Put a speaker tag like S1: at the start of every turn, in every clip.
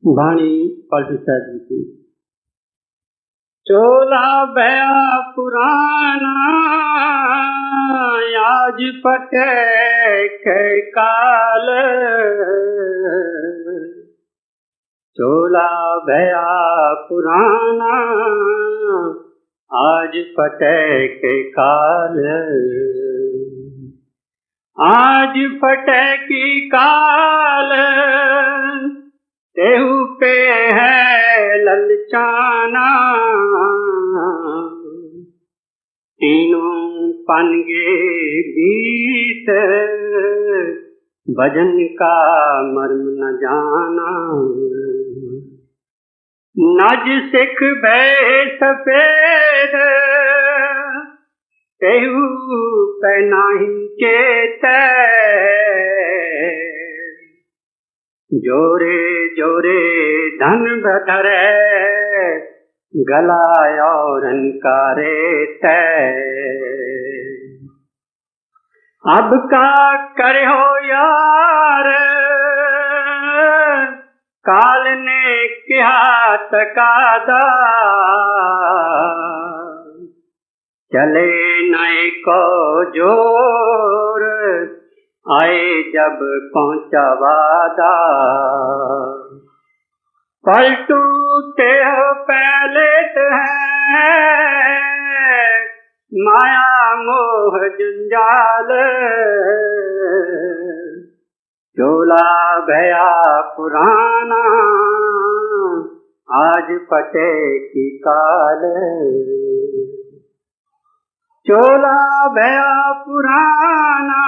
S1: बाणी पाल्टू साहब जी की। चोला भया पुराना आज पटे के काल, चोला भया पुराना आज पटे के काल, आज फटे की काल तेहू पे है ललचाना, तीनों पनगे बीत भजन का मर्म न जाना, नज सिख भय सफेद तेहू पे नाही चेते, जोरे जोरे धन बधरे गला और करे तय, अब का करे हो यार काल ने क्या तकादा, चले नए को जोर आए जब पहुंचा वादा, पलटू ते हो पहले है माया मोह जंजाल, चोला भया पुराना आज पटे की काल, चोला भया पुराना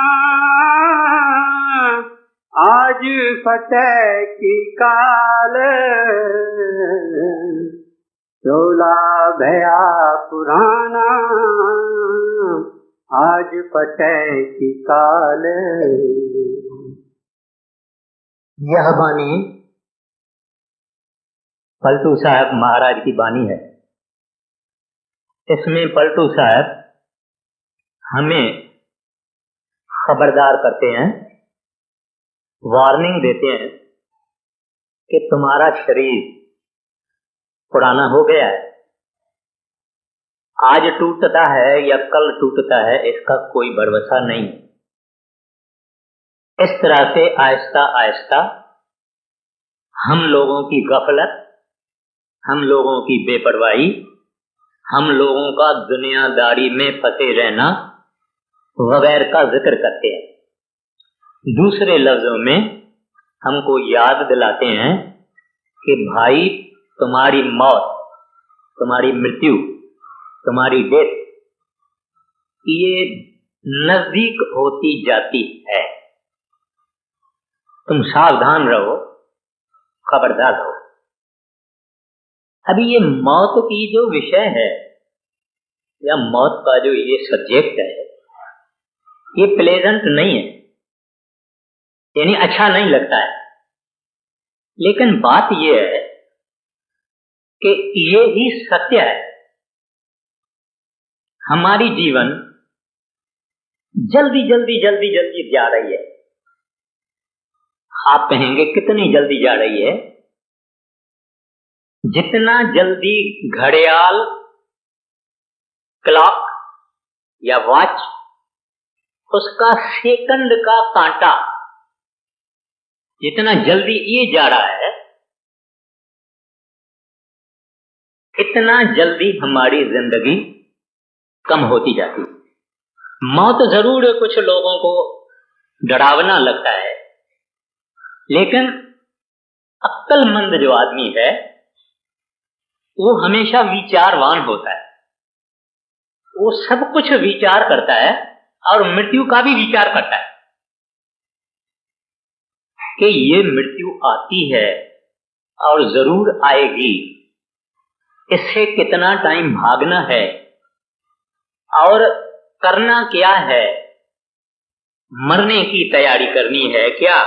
S1: आज फतेह की काल, चोला भया पुराना आज फतेह की काल।
S2: यह बानी पलटू साहब महाराज की बानी है। इसमें पलटू साहब हमें खबरदार करते हैं, वार्निंग देते हैं कि तुम्हारा शरीर पुराना हो गया है, आज टूटता है या कल टूटता है इसका कोई भरोसा नहीं। इस तरह से आहिस्ता आहिस्ता हम लोगों की गफलत, हम लोगों की बेपरवाही, हम लोगों का दुनियादारी में फंसे रहना वगैरह का जिक्र करते हैं। दूसरे लफ्जों में हमको याद दिलाते हैं कि भाई तुम्हारी मौत, तुम्हारी मृत्यु, तुम्हारी डेथ ये नजदीक होती जाती है, तुम सावधान रहो, खबरदार रहो। अभी ये मौत की जो विषय है या मौत का जो ये सब्जेक्ट है ये प्लेजेंट नहीं है, यानी अच्छा नहीं लगता है। लेकिन बात ये है कि ये ही सत्य है। हमारी जीवन जल्दी जल्दी जल्दी जल्दी जा रही है। आप कहेंगे कितनी जल्दी जा रही है? जितना जल्दी घड़ियाल, क्लॉक या वॉच, उसका सेकंड का कांटा जितना जल्दी ये जा रहा है, इतना जल्दी हमारी जिंदगी कम होती जाती है। मौत जरूर कुछ लोगों को डरावना लगता है, लेकिन अक्लमंद जो आदमी है वो हमेशा विचारवान होता है। वो सब कुछ विचार करता है और मृत्यु का भी विचार करता है कि ये मृत्यु आती है और जरूर आएगी, इससे कितना टाइम भागना है और करना क्या है, मरने की तैयारी करनी है क्या।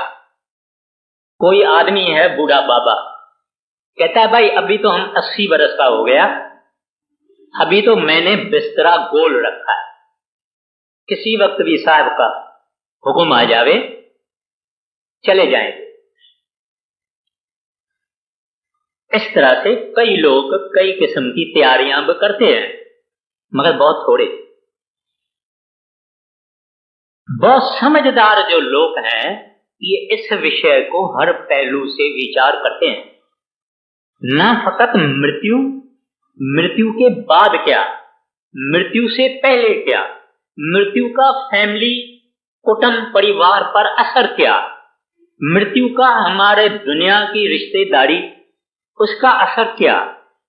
S2: कोई आदमी है बूढ़ा बाबा, कहता है भाई अभी तो हम 80 बरस का हो गया, अभी तो मैंने बिस्तरा गोल रखा है, किसी वक्त भी साहब का हुक्म आ जावे चले जाएंगे। इस तरह से कई लोग कई किस्म की तैयारियां भी करते हैं, मगर बहुत थोड़े। बहुत समझदार जो लोग हैं ये इस विषय को हर पहलू से विचार करते हैं, न फकत मृत्यु, मृत्यु के बाद क्या, मृत्यु से पहले क्या, मृत्यु का फैमिली कुटुंब परिवार पर असर क्या, मृत्यु का हमारे दुनिया की रिश्तेदारी उसका असर क्या,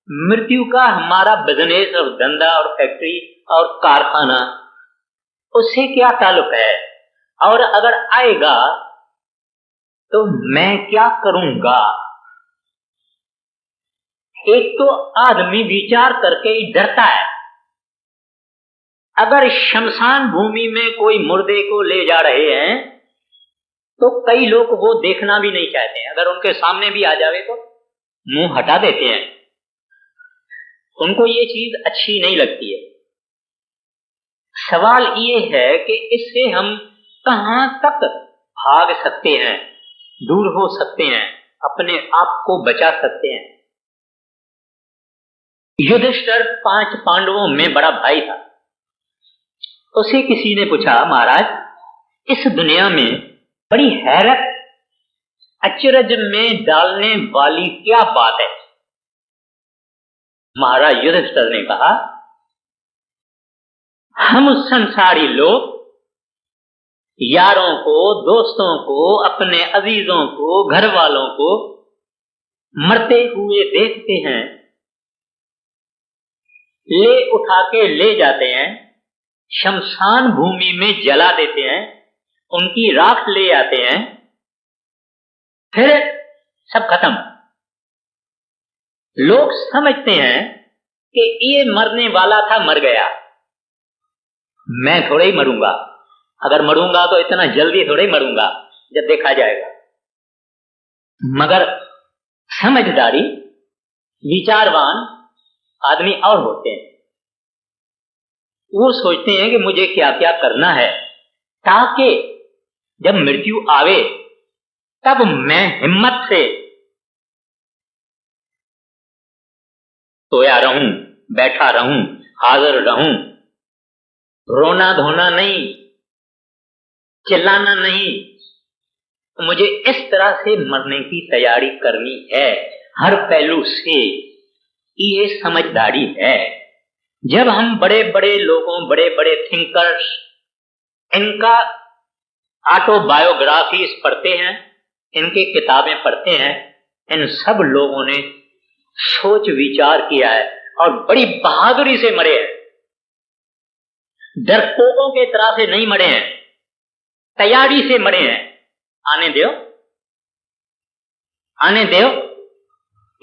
S2: मृत्यु का हमारा बिजनेस और धंधा और फैक्ट्री और कारखाना उससे क्या ताल्लुक है, और अगर आएगा तो मैं क्या करूंगा। एक तो आदमी विचार करके ही डरता है। अगर शमशान भूमि में कोई मुर्दे को ले जा रहे हैं तो कई लोग वो देखना भी नहीं चाहते हैं, अगर उनके सामने भी आ जावे तो मुंह हटा देते हैं, उनको ये चीज अच्छी नहीं लगती है। सवाल ये है कि इससे हम कहां तक भाग सकते हैं, दूर हो सकते हैं, अपने आप को बचा सकते हैं। युधिष्ठिर 5 पांडवों में बड़ा भाई था। उसे किसी ने पूछा, महाराज इस दुनिया में बड़ी हैरत अचरज में डालने वाली क्या बात है। महाराज युधिष्ठिर ने कहा, हम संसारी लोग यारों को, दोस्तों को, अपने अजीजों को, घर वालों को मरते हुए देखते हैं, ले उठा के ले जाते हैं, शमशान भूमि में जला देते हैं, उनकी राख ले आते हैं, फिर सब खत्म। लोग समझते हैं कि ये मरने वाला था, मर गया, मैं थोड़े ही मरूंगा, अगर मरूंगा तो इतना जल्दी थोड़े ही मरूंगा, जब देखा जाएगा। मगर समझदारी विचारवान आदमी और होते हैं, वो सोचते हैं कि मुझे क्या क्या करना है ताकि जब मृत्यु आवे तब मैं हिम्मत से सोया रहूं, बैठा रहूं, हाजिर रहूं, रोना धोना नहीं, चिल्लाना नहीं, मुझे इस तरह से मरने की तैयारी करनी है। हर पहलू से ये समझदारी है। जब हम बड़े बड़े लोगों, बड़े बड़े थिंकर्स, इनका ऑटोबायोग्राफीज पढ़ते हैं, इनकी किताबें पढ़ते हैं, इन सब लोगों ने सोच विचार किया है और बड़ी बहादुरी से मरे हैं, डरपोकों के तरह से नहीं मरे हैं, तैयारी से मरे हैं। आने दो, आने दो।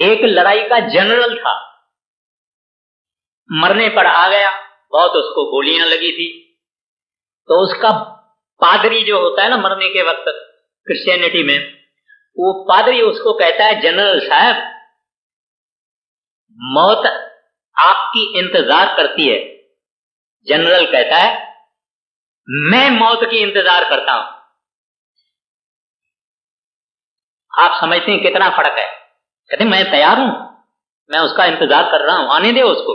S2: एक लड़ाई का जनरल था, मरने पर आ गया, बहुत उसको गोलियां लगी थी, तो उसका पादरी जो होता है ना मरने के वक्त क्रिश्चियनिटी में, वो पादरी उसको कहता है, जनरल साहब मौत आपकी इंतजार करती है। जनरल कहता है, मैं मौत की इंतजार करता हूं। आप समझते हैं कितना फर्क है। कहते मैं तैयार हूं, मैं उसका इंतजार कर रहा हूं, आने दे उसको।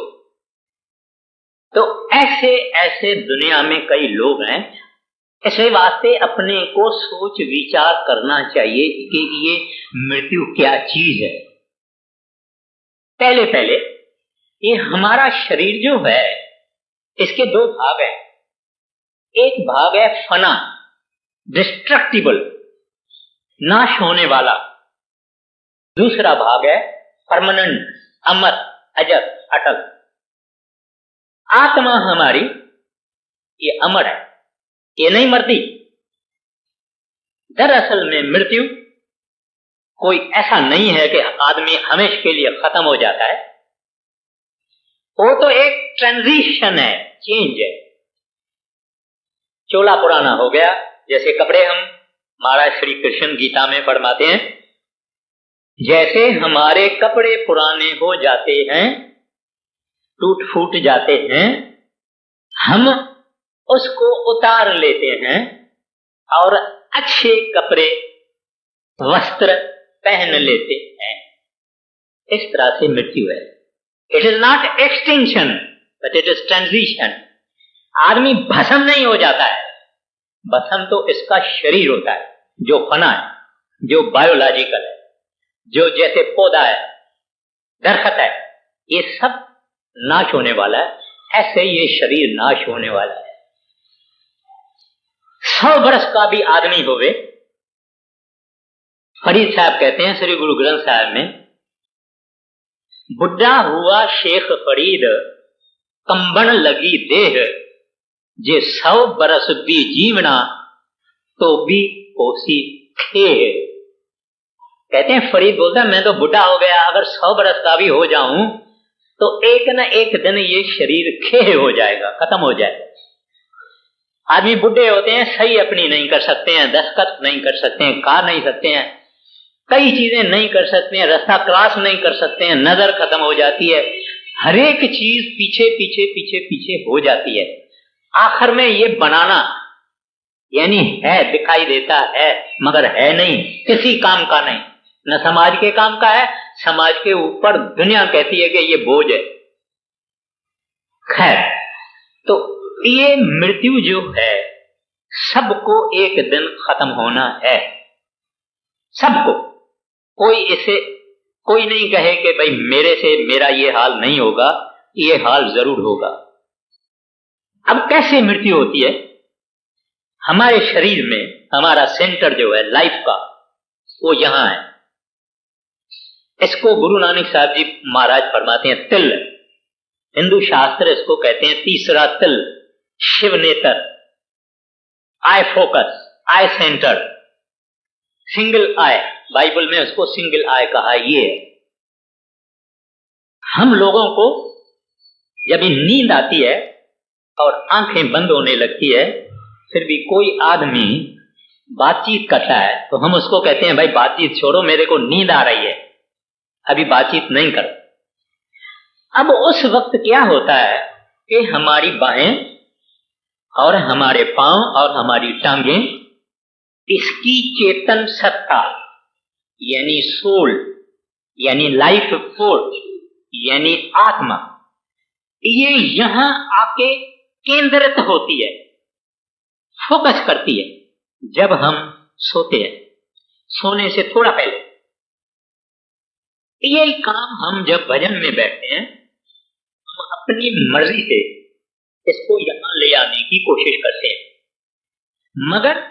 S2: तो ऐसे ऐसे दुनिया में कई लोग हैं। इसे वास्ते अपने को सोच विचार करना चाहिए कि ये मृत्यु क्या चीज है। पहले पहले ये हमारा शरीर जो है इसके 2 भाग हैं। एक भाग है फना, डिस्ट्रक्टिबल, नाश होने वाला। दूसरा भाग है परमानेंट, अमर, अजर, अटल। आत्मा हमारी ये अमर है, ये नहीं मरती। दरअसल में मृत्यु कोई ऐसा नहीं है कि आदमी हमेशा के लिए खत्म हो जाता है। वो तो एक ट्रांजिशन है, चेंज है। चोला पुराना हो गया, जैसे कपड़े हम महाराज श्री कृष्ण गीता में फरमाते हैं, जैसे हमारे कपड़े पुराने हो जाते हैं, टूट फूट जाते हैं, हम उसको उतार लेते हैं और अच्छे कपड़े, वस्त्र पहन लेते हैं। इस तरह से मृत्यु है। It is not extinction but it is transition. आदमी भस्म नहीं हो जाता है, भस्म तो इसका शरीर होता है जो फना है, जो बायोलॉजिकल है, जो जैसे पौधा है, दरखत है, ये सब नाश होने वाला है। ऐसे ये शरीर नाश होने वाला है। 100 वर्ष का भी आदमी होवे, फरीद साहब कहते हैं श्री गुरु ग्रंथ साहब में, बुढ़ा हुआ शेख फरीद कंबन लगी देह, जे 100 बरस भी जीवना तो भी कोसी खे। कहते हैं फरीद बोलता मैं तो बुढ़ा हो गया, अगर 100 बरस का भी हो जाऊं तो एक न एक दिन ये शरीर खेह हो जाएगा, खत्म हो जाएगा। आदमी बुढ़े होते हैं, सही अपनी नहीं कर सकते हैं, दस्तखत नहीं कर सकते हैं, कार नहीं सकते हैं, कई चीजें नहीं कर सकते हैं, रास्ता क्रॉस नहीं कर सकते हैं, नजर खत्म हो जाती है, हर एक चीज पीछे पीछे पीछे पीछे हो जाती है। आखिर में ये बनाना यानी है, दिखाई देता है मगर है नहीं, किसी काम का नहीं, न समाज के काम का है, समाज के ऊपर दुनिया कहती है कि ये बोझ है। खैर, तो ये मृत्यु जो है सबको एक दिन खत्म होना है, सबको। कोई नहीं कहे कि भाई मेरे से मेरा ये हाल नहीं होगा, ये हाल जरूर होगा। अब कैसे मृत्यु होती है? हमारे शरीर में हमारा सेंटर जो है लाइफ का, वो यहां है। इसको गुरु नानक साहब जी महाराज फरमाते हैं तिल। हिंदू शास्त्र इसको कहते हैं तीसरा तिल, शिव नेत्र, I focus, I centre, single I. Bible में उसको सिंगल आई कहा। ये हम लोगों को जब नींद आती है और आंखें बंद होने लगती है, फिर भी कोई आदमी बातचीत करता है तो हम उसको कहते हैं भाई बातचीत छोड़ो, मेरे को नींद आ रही है, अभी बातचीत नहीं कर। अब उस वक्त क्या होता है कि हमारी बाहें और हमारे पांव और हमारी टांगें, इसकी चेतन सत्ता यानी सोल यानी लाइफ फोर्स यानी आत्मा, ये यहां आके केंद्रित होती है, फोकस करती है। जब हम सोते हैं, सोने से थोड़ा पहले, यही काम हम जब भजन में बैठते हैं, हम अपनी मर्जी से इसको यहां ले आने की कोशिश करते हैं, मगर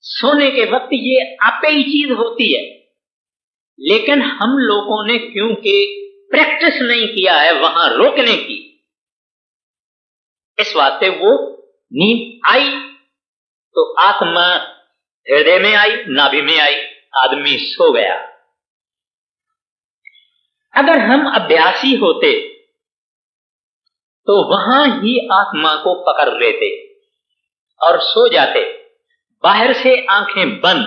S2: सोने के वक्त ये आपे ही चीज होती है। लेकिन हम लोगों ने क्योंकि प्रैक्टिस नहीं किया है वहां रोकने की, इस वास्ते वो नींद आई तो आत्मा हृदय में आई, नाभि में आई, आदमी सो गया। अगर हम अभ्यासी होते तो वहां ही आत्मा को पकड़ लेते और सो जाते। बाहर से आंखें बंद,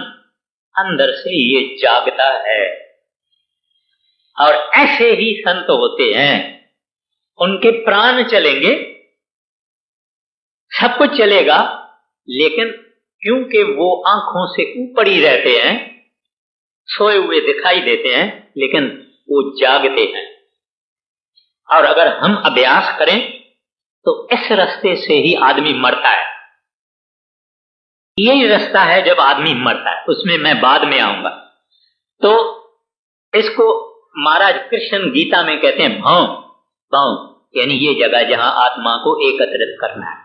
S2: अंदर से ये जागता है। और ऐसे ही संत होते हैं, उनके प्राण चलेंगे, सब कुछ चलेगा, लेकिन क्योंकि वो आंखों से ऊपर ही रहते हैं, सोए हुए दिखाई देते हैं, लेकिन वो जागते हैं। और अगर हम अभ्यास करें तो इस रास्ते से ही आदमी मरता है। यही रास्ता है जब आदमी मरता है, उसमें मैं बाद में आऊंगा। तो इसको महाराज कृष्ण गीता में कहते हैं भौं, भौं यानी ये जगह जहां आत्मा को एकत्रित करना है।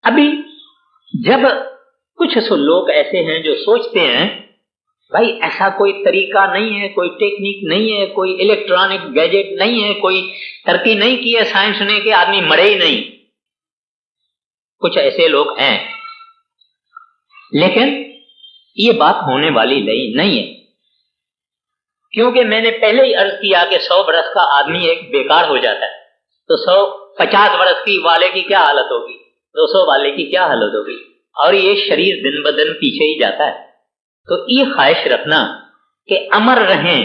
S2: अभी जब कुछ लोग ऐसे हैं जो सोचते हैं भाई ऐसा कोई तरीका नहीं है, कोई टेक्निक नहीं है, कोई इलेक्ट्रॉनिक गैजेट नहीं है, कोई तरक्की नहीं की है साइंस ने कि आदमी मरे ही नहीं। कुछ ऐसे लोग हैं, लेकिन ये बात होने वाली नहीं है, क्योंकि मैंने पहले ही अर्ज किया कि 100 वर्ष का आदमी एक बेकार हो जाता है, तो 150 वर्ष की वाले की क्या हालत होगी, 200 वाले की क्या हालत होगी। और ये शरीर दिन ब दिन पीछे ही जाता है। तो ये ख्वाहिश रखना कि अमर रहें,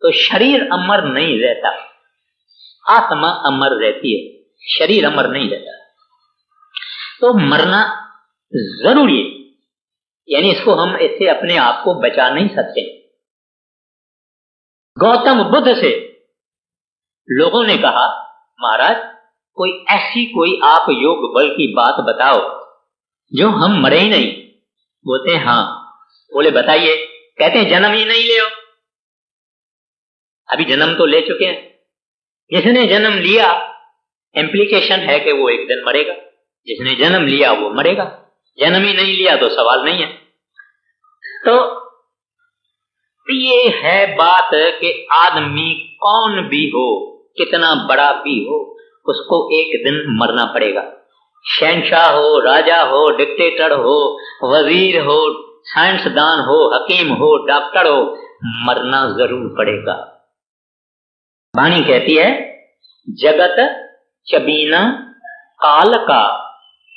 S2: तो शरीर अमर नहीं रहता, आत्मा अमर रहती है, शरीर अमर नहीं रहता। तो मरना जरूरी है, यानी इसको हम इससे अपने आप को बचा नहीं सकते। गौतम बुद्ध से लोगों ने कहा, महाराज कोई ऐसी कोई आप योग बल की बात बताओ जो हम मरे ही नहीं। बोलते हैं हाँ। बोले बताइए। कहते हैं जन्म ही नहीं ले। अभी जन्म तो ले चुके हैं। जिसने जन्म लिया इम्प्लीकेशन है कि वो एक दिन मरेगा। जिसने जन्म लिया वो मरेगा। जन्म ही नहीं लिया तो सवाल नहीं है। तो ये है बात कि आदमी कौन भी हो, कितना बड़ा भी हो, उसको एक दिन मरना पड़ेगा। शहंशाह हो, राजा हो, डिक्टेटर हो, वजीर हो, साइंसदान हो, हकीम हो, डॉक्टर हो, मरना जरूर पड़ेगा। वाणी कहती है जगत चबीना काल का,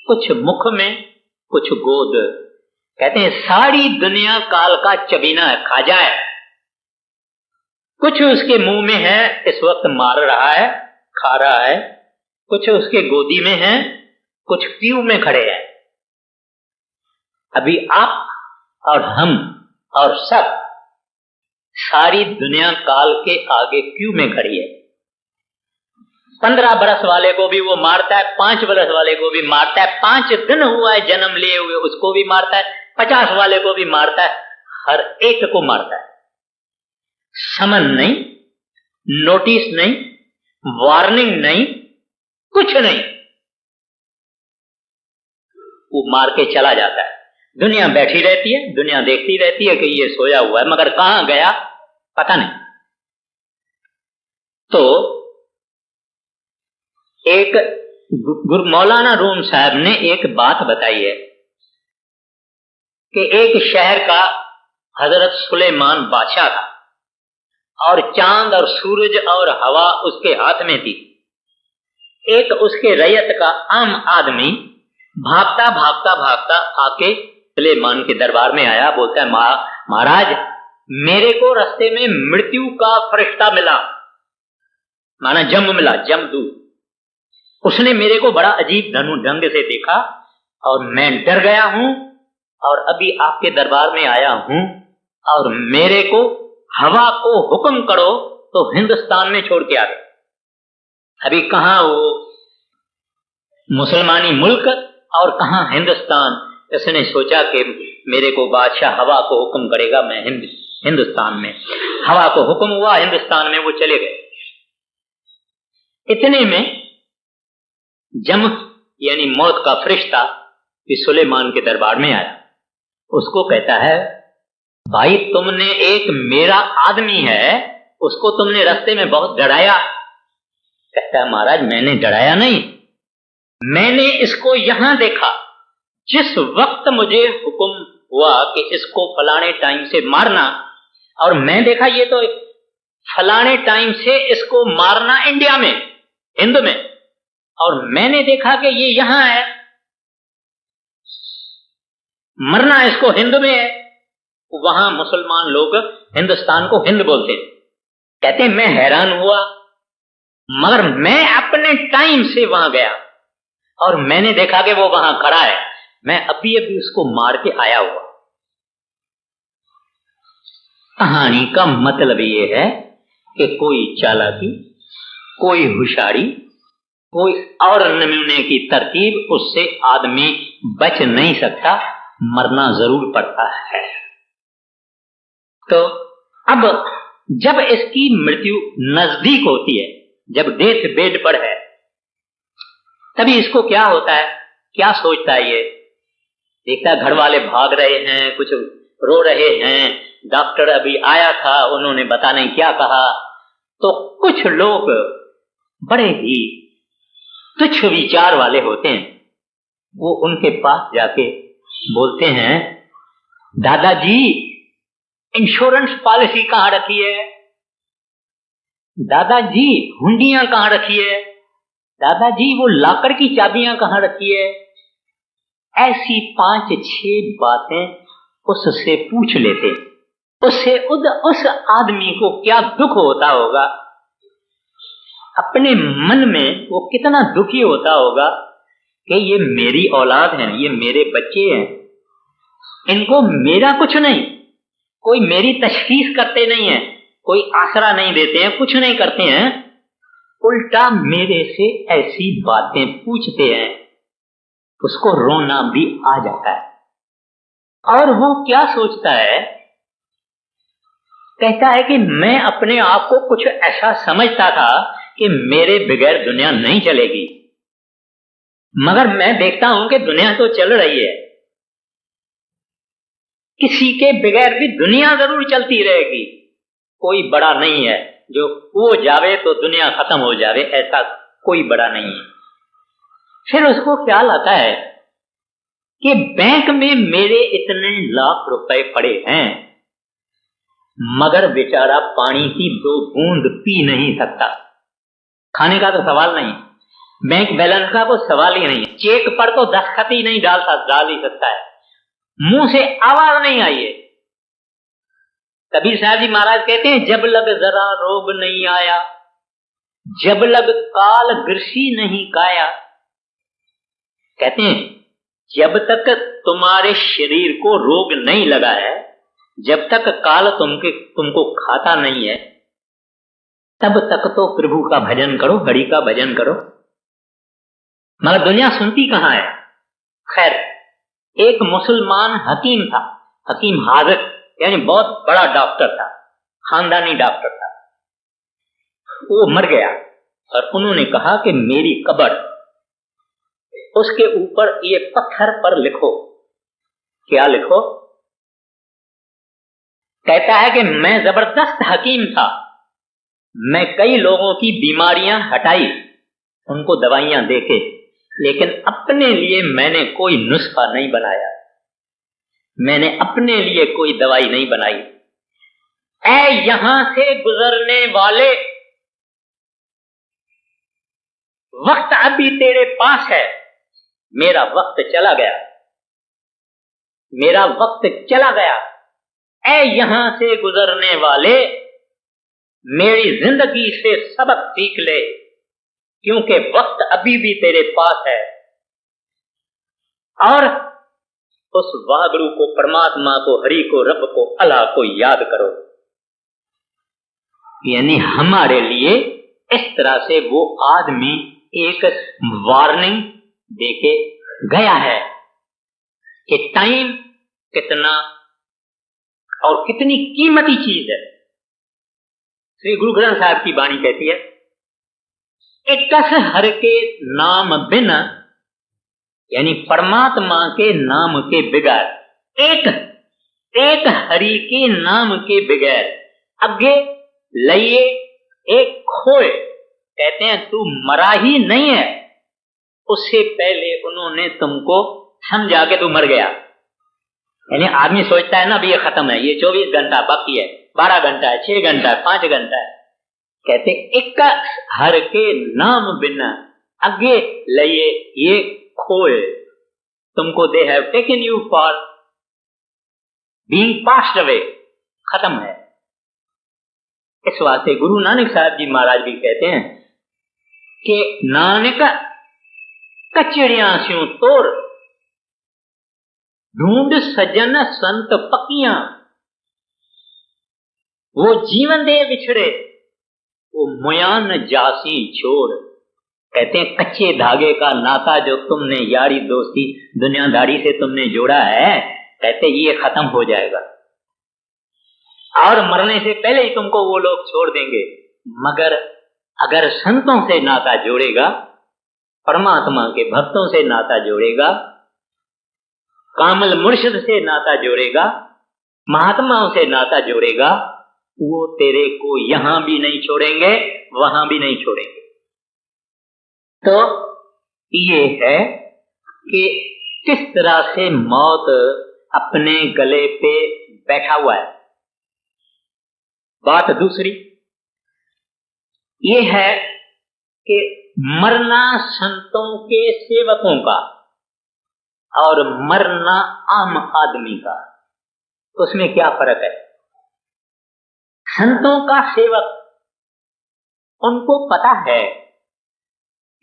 S2: कुछ मुख में कुछ गोद। कहते हैं सारी दुनिया काल का चबीना है, खाजा है। कुछ उसके मुंह में है, इस वक्त मार रहा है, खा रहा है। कुछ उसके गोदी में है, कुछ क्यू में खड़े हैं। अभी आप और हम और सब, सारी दुनिया काल के आगे क्यू में खड़ी है। 15 बरस वाले को भी वो मारता है, 5 बरस वाले को भी मारता है, 5 दिन हुआ है जन्म लिए हुए उसको भी मारता है, 50 वाले को भी मारता है, हर एक को मारता है। समन नहीं, नोटिस नहीं, वार्निंग नहीं, कुछ नहीं, वो मार के चला जाता है। दुनिया बैठी रहती है, दुनिया देखती रहती है कि ये सोया हुआ है, मगर कहां गया पता नहीं। तो एक गुरु मौलाना रूम साहब ने एक बात बताई है कि एक शहर का हजरत सुलेमान बादशाह था और चांद और सूरज और हवा उसके हाथ में थी। एक उसके रैयत का आम आदमी भागता भागता भागता आके सुलेमान के दरबार में आया। बोलता है महाराज मेरे को रास्ते में मृत्यु का फरिश्ता मिला, माना जम मिला, जमदूत। उसने मेरे को बड़ा अजीब ढंग से देखा और मैं डर गया हूं और अभी आपके दरबार में आया हूं और मेरे को हवा को हुक्म करो तो हिंदुस्तान में छोड़ के आ गए। अभी कहां वो मुसलमानी मुल्क और कहां हिंदुस्तान। इसने सोचा कि मेरे को बादशाह हवा को हुक्म करेगा, मैं हिंदुस्तान में। हवा को हुक्म हुआ, हिंदुस्तान में वो चले गए। इतने में जम यानी मौत का फरिश्ता इस सुलेमान के दरबार में आया। उसको कहता है भाई तुमने एक मेरा आदमी है उसको तुमने रास्ते में बहुत डराया। कहता है महाराज मैंने डराया नहीं, मैंने इसको यहां देखा। जिस वक्त मुझे हुक्म हुआ कि इसको फलाने टाइम से मारना, और मैं देखा ये तो फलाने टाइम से इसको मारना इंडिया में, हिंद में, और मैंने देखा कि ये यहां है, मरना इसको हिंद में है। वहां मुसलमान लोग हिंदुस्तान को हिंद बोलते हैं। कहते मैं हैरान हुआ, मगर मैं अपने टाइम से वहां गया और मैंने देखा कि वो वहां खड़ा है। मैं अभी अभी उसको मार के आया हुआ। कहानी का मतलब ये है कि कोई चालाकी, कोई होशियारी, कोई और नमूने की तरकीब, उससे आदमी बच नहीं सकता, मरना जरूर पड़ता है। तो अब जब इसकी मृत्यु नजदीक होती है, जब डेथ बेड पर है, तभी इसको क्या होता है, क्या सोचता है ये? देखता है घर वाले भाग रहे हैं, कुछ रो रहे हैं, डॉक्टर अभी आया था, उन्होंने पता नहीं क्या कहा। तो कुछ लोग बड़े ही तुच्छ विचार वाले होते हैं, वो उनके पास जाके बोलते हैं दादाजी इंश्योरेंस पॉलिसी कहां रखी है, दादाजी हुंडियां कहां रखी है, दादाजी वो लाकर की चाबियां कहां रखी है। ऐसी 5-6 बातें उससे पूछ लेते। उससे उस आदमी को क्या दुख होता होगा, अपने मन में वो कितना दुखी होता होगा कि ये मेरी औलाद है, ये मेरे बच्चे हैं, इनको मेरा कुछ नहीं, कोई मेरी तशखीस करते नहीं है, कोई आसरा नहीं देते हैं, कुछ नहीं करते हैं, उल्टा मेरे से ऐसी बातें पूछते हैं, उसको रोना भी आ जाता है। और वो क्या सोचता है, कहता है कि मैं अपने आप को कुछ ऐसा समझता था कि मेरे बगैर दुनिया नहीं चलेगी, मगर मैं देखता हूं कि दुनिया तो चल रही है, किसी के बगैर भी दुनिया जरूर चलती रहेगी। कोई बड़ा नहीं है जो वो जावे तो दुनिया खत्म हो जावे, ऐसा कोई बड़ा नहीं है। फिर उसको ख्याल आता है कि बैंक में मेरे इतने लाख रुपए पड़े हैं, मगर बेचारा पानी की 2 बूंद पी नहीं सकता। खाने का तो सवाल नहीं, बैंक बैलेंस का तो सवाल ही नहीं है, चेक पर तो दस्तखत ही नहीं डाल ही सकता है, मुंह से आवाज नहीं आई है। कबीर साहब जी महाराज कहते हैं, जब लग जरा रोग नहीं आया, जब लग काल ग्रसी नहीं काया। कहते हैं जब तक तुम्हारे शरीर को रोग नहीं लगा है, जब तक काल तुमको खाता नहीं है, तब तक तो प्रभु का भजन करो, हरि का भजन करो। मगर दुनिया सुनती कहां है। खैर, एक मुसलमान हकीम था, हकीम हाज़िक, यानी बहुत बड़ा डॉक्टर था, खानदानी डॉक्टर था। वो मर गया और उन्होंने कहा कि मेरी कब्र, उसके ऊपर ये पत्थर पर लिखो। क्या लिखो? कहता है कि मैं जबरदस्त हकीम था, मैं कई लोगों की बीमारियां हटाई, उनको दवाइयां देके, लेकिन अपने लिए मैंने कोई नुस्खा नहीं बनाया, मैंने अपने लिए कोई दवाई नहीं बनाई। ऐ यहां से गुजरने वाले, वक्त अभी तेरे पास है, मेरा वक्त चला गया, मेरा वक्त चला गया। ऐ यहां से गुजरने वाले, मेरी जिंदगी से सबक सीख ले, क्योंकि वक्त अभी भी तेरे पास है। और उस वाहगुरु को, परमात्मा को, हरि को, रब को, अल्लाह को याद करो। यानी हमारे लिए इस तरह से वो आदमी एक वार्निंग देके गया है कि टाइम कितना और कितनी कीमती चीज है। श्री गुरु ग्रंथ साहब की वाणी कहती है, एकस हर के नाम बिन, यानी परमात्मा के नाम के बगैर, एक हरि के नाम के बगैर अगे लइए एक खोए। कहते हैं तू मरा ही नहीं है, उससे पहले उन्होंने तुमको समझा के तू मर गया। यानी आदमी सोचता है ना भी ये खत्म है, ये 24 घंटा बाकी है, 12 घंटा है, 6 घंटा है, 5 घंटा है। कहते एक हर के नाम बिना अगे लइए ये खोए, तुमको they have taken you for being passed away, खत्म है। इस वास्ते गुरु नानक साहब जी महाराज भी कहते हैं कि नानक कचड़ियां स्यों तोड़, ढूंढ सजन संत पकियां, वो जीवन दे बिछड़े, वो मुयान जासी छोड़। कहते हैं कच्चे धागे का नाता जो तुमने यारी दोस्ती दुनियादारी से तुमने जोड़ा है, कहते ये खत्म हो जाएगा और मरने से पहले ही तुमको वो लोग छोड़ देंगे। मगर अगर संतों से नाता जोड़ेगा, परमात्मा के भक्तों से नाता जोड़ेगा, कामल मुर्शिद से नाता जोड़ेगा, महात्माओं से नाता जोड़ेगा, वो तेरे को यहां भी नहीं छोड़ेंगे, वहां भी नहीं छोड़ेंगे। तो ये है कि किस तरह से मौत अपने गले पे बैठा हुआ है। बात दूसरी ये है कि मरना संतों के सेवकों का और मरना आम आदमी का, उसमें क्या फर्क है? संतों का सेवक, उनको पता है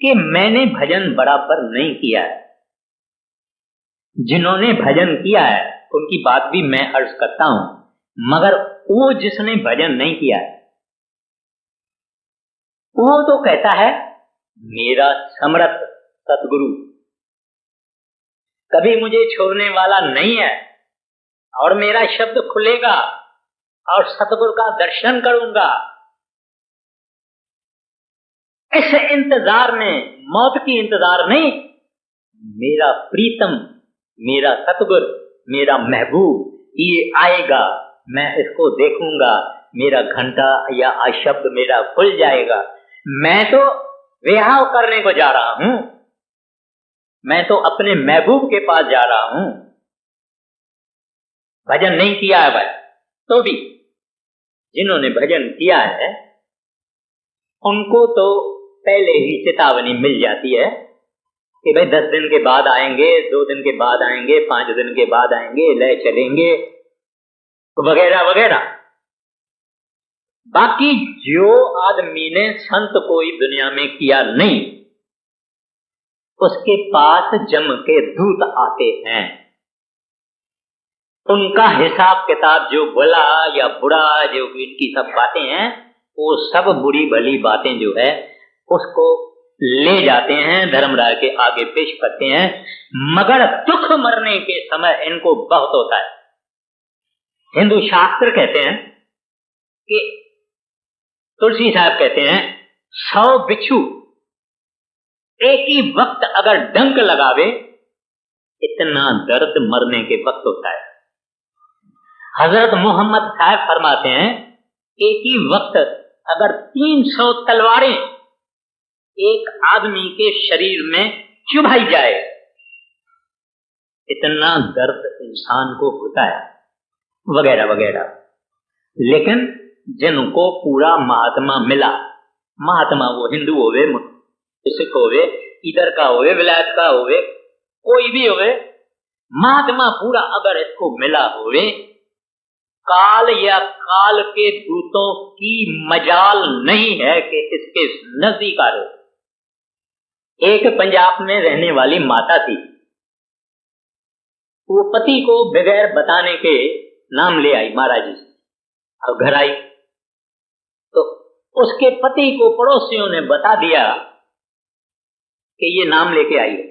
S2: कि मैंने भजन बराबर नहीं किया है, जिन्होंने भजन किया है उनकी बात भी मैं अर्ज करता हूं मगर वो जिसने भजन नहीं किया है वो तो कहता है मेरा समर्थ सतगुरु कभी मुझे छोड़ने वाला नहीं है और मेरा शब्द खुलेगा और सतगुरु का दर्शन करूंगा। इस इंतजार में, मौत की इंतजार नहीं, मेरा प्रीतम, मेरा सतगुरु, मेरा महबूब ये आएगा, मैं इसको देखूंगा, मेरा घंटा या शब्द मेरा खुल जाएगा। मैं तो विहाव करने को जा रहा हूं, मैं तो अपने महबूब के पास जा रहा हूं। भजन नहीं किया है भाई, तो भी जिन्होंने भजन किया है उनको तो पहले ही चेतावनी मिल जाती है कि भाई 10 दिन के बाद आएंगे, 2 दिन के बाद आएंगे, 5 दिन के बाद आएंगे, ले चलेंगे वगैरह वगैरह। बाकी जो आदमी ने संत कोई दुनिया में किया नहीं उसके पास जम के दूत आते हैं। उनका हिसाब किताब जो भला या बुरा जो इनकी सब बातें हैं वो सब बुरी भली बातें जो है उसको ले जाते हैं, धर्मराज के आगे पेश करते हैं। मगर दुख मरने के समय इनको बहुत होता है। हिंदू शास्त्र कहते हैं कि तुलसी साहब कहते हैं 100 बिच्छू एक ही वक्त अगर डंक लगावे इतना दर्द मरने के वक्त होता है। हजरत मोहम्मद साहब फरमाते हैं एक ही वक्त अगर 300 तलवारें एक आदमी के शरीर में चुभाई जाए इतना दर्द इंसान को होता है वगैरह वगैरह। लेकिन जिनको पूरा महात्मा मिला, महात्मा वो हिंदू होवे, सिख होवे, इधर का होवे, विलायत का होवे, कोई भी होवे, महात्मा पूरा अगर इसको मिला होवे, काल या काल के दूतों की मजाल नहीं है कि इसके नजदीक आ रहे। एक पंजाब में रहने वाली माता थी, वो पति को बगैर बताने के नाम ले आई महाराज जी। अब घर आई तो उसके पति को पड़ोसियों ने बता दिया कि ये नाम लेके आई है।